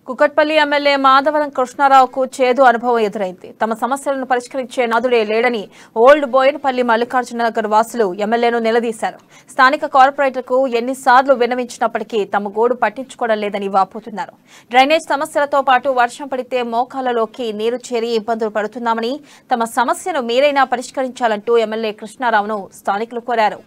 Kukatpally MLA Madhavaram కృష్ణారావుకు చేదు అనుభవం ఎదురైంది. తమ సమస్యలను పరిష్కరించే నాదుడే లేడని ఓల్డ్ బోయినపల్లి మల్లికార్జున నగర్ వాసులు ఎమ్మెల్యేను నిలదీశారు. స్థానిక కార్పొరేటర్కు ఎన్నిసార్లు విన్నవించినప్పటికీ తమ గోడు పట్టించుకోవడం లేదని వాపోతున్నారు. డ్రైనేజ్ సమస్యలతో పాటు వర్షం పడితే మోకాళ్లలోకి నీరు చేరి ఇబ్బందులు పడుతున్నామని, తమ సమస్యను మీరైనా పరిష్కరించాలంటూ ఎమ్మెల్యే కృష్ణారావును స్థానికులు కోరారు.